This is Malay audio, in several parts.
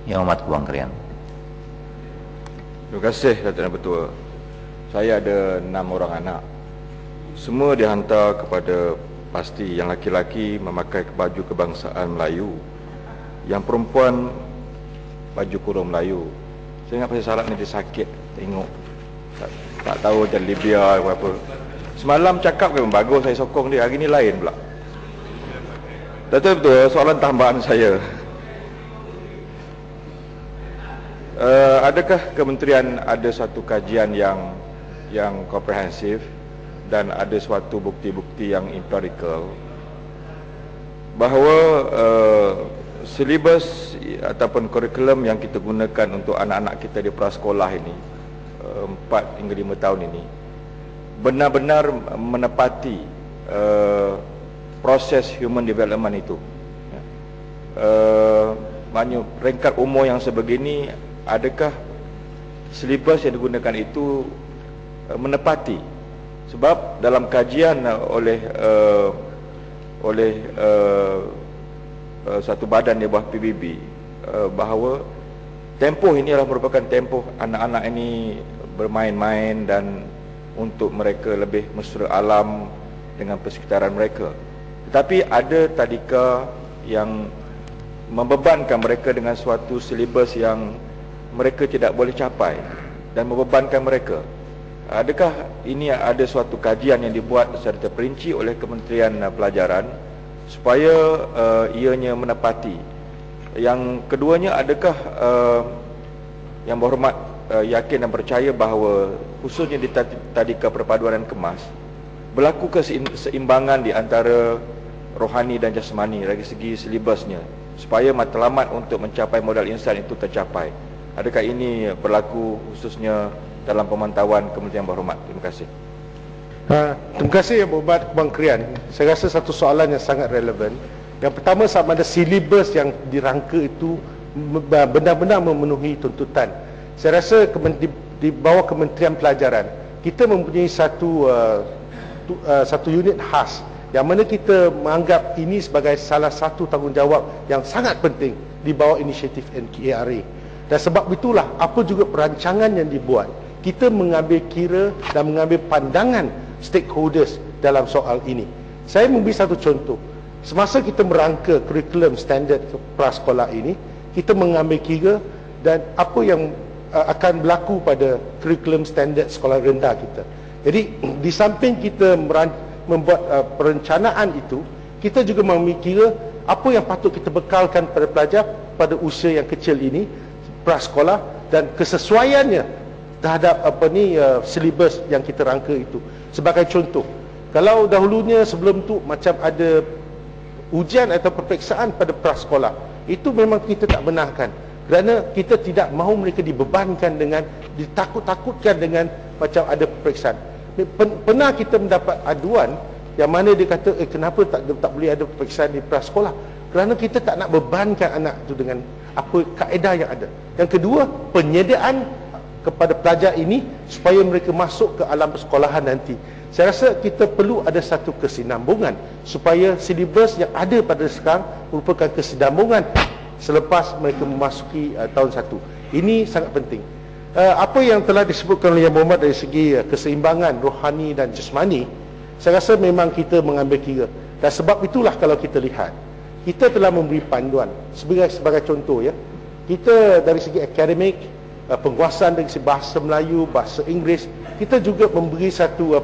Yang Amat Kubang Krian. Terima kasih Datuk Yang Bertua. Saya ada 6 orang anak. Semua dihantar kepada pasti. Yang laki-laki memakai baju kebangsaan Melayu, yang perempuan baju kurung Melayu. Saya ingat pasal syarat ni dia sakit. Tengok tak tahu macam Libya apa. Semalam cakap memang bagus, saya sokong dia. Hari ni lain pula. Datuk Betul, soalan tambahan saya. Adakah kementerian ada satu kajian yang komprehensif dan ada suatu bukti-bukti yang empirical bahawa silibus ataupun kurikulum yang kita gunakan untuk anak-anak kita di prasekolah ini 4 hingga 5 tahun ini benar-benar menepati proses human development itu? Maknanya peringkat umur yang sebegini, adakah silibus yang digunakan itu menepati? Sebab dalam kajian oleh satu badan di bawah PBB bahawa tempoh ini adalah merupakan tempoh anak-anak ini bermain-main dan untuk mereka lebih mesra alam dengan persekitaran mereka. Tetapi ada tadika yang membebankan mereka dengan suatu silibus yang mereka tidak boleh capai dan membebankan mereka. Adakah ini ada suatu kajian yang dibuat secara terperinci oleh Kementerian Pelajaran supaya ianya menepati? Yang keduanya, adakah Yang Berhormat yakin dan percaya bahawa khususnya di tadika perpaduan dan kemas berlaku keseimbangan di antara rohani dan jasmani dari segi silibusnya supaya matlamat untuk mencapai modal insan itu tercapai? Adakah ini berlaku khususnya dalam pemantauan Kementerian Berhormat? Terima kasih. Terima kasih Yang Berhormat Kubang Krian. Saya rasa satu soalan yang sangat relevan. Yang pertama, sama ada silibus yang dirangka itu benar-benar memenuhi tuntutan. Saya rasa di bawah Kementerian Pelajaran kita mempunyai satu unit khas yang mana kita menganggap ini sebagai salah satu tanggungjawab yang sangat penting di bawah inisiatif NKRA. Dan sebab itulah apa juga perancangan yang dibuat, kita mengambil kira dan mengambil pandangan stakeholders dalam soal ini. Saya memberi satu contoh. Semasa kita merangka kurikulum standard prasekolah ini, kita mengambil kira dan apa yang akan berlaku pada kurikulum standard sekolah rendah kita. Jadi di samping kita membuat perencanaan itu, kita juga mengambil kira apa yang patut kita bekalkan pada pelajar pada usia yang kecil ini prasekolah dan kesesuaiannya terhadap silibus yang kita rangka itu. Sebagai contoh, kalau dahulunya sebelum tu macam ada ujian atau peperiksaan pada prasekolah, itu memang kita tak benarkan kerana kita tidak mahu mereka dibebankan dengan, ditakut-takutkan dengan macam ada peperiksaan. Pernah kita mendapat aduan yang mana dia kata kenapa tak boleh ada peperiksaan di prasekolah, kerana kita tak nak bebankan anak itu dengan apa kaedah yang ada. Yang kedua, penyediaan kepada pelajar ini supaya mereka masuk ke alam persekolahan nanti. Saya rasa kita perlu ada satu kesinambungan supaya silibus yang ada pada sekarang merupakan kesinambungan selepas mereka memasuki tahun 1. Ini sangat penting. Apa yang telah disebutkan oleh Yang Berhormat dari segi keseimbangan rohani dan jasmani, saya rasa memang kita mengambil kira. Dan sebab itulah kalau kita lihat, kita telah memberi panduan sebagai contoh ya. Kita dari segi akademik, penguasaan dari segi bahasa Melayu, bahasa Inggeris, kita juga memberi satu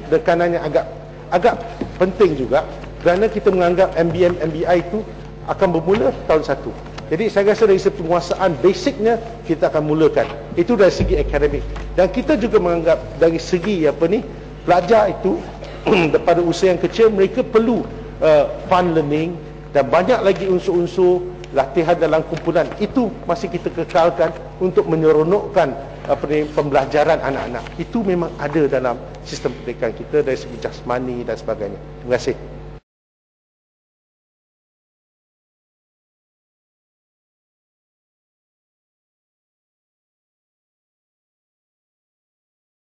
tekanan yang agak penting juga kerana kita menganggap MBM, MBI itu akan bermula tahun 1. Jadi saya rasa dari segi penguasaan basicnya kita akan mulakan. Itu dari segi akademik. Dan kita juga menganggap dari segi pelajar itu pada usia yang kecil mereka perlu fun learning dan banyak lagi unsur-unsur latihan dalam kumpulan. Itu masih kita kekalkan untuk menyeronokkan pembelajaran anak-anak. Itu memang ada dalam sistem pendidikan kita dari segi jasmani dan sebagainya. Terima kasih.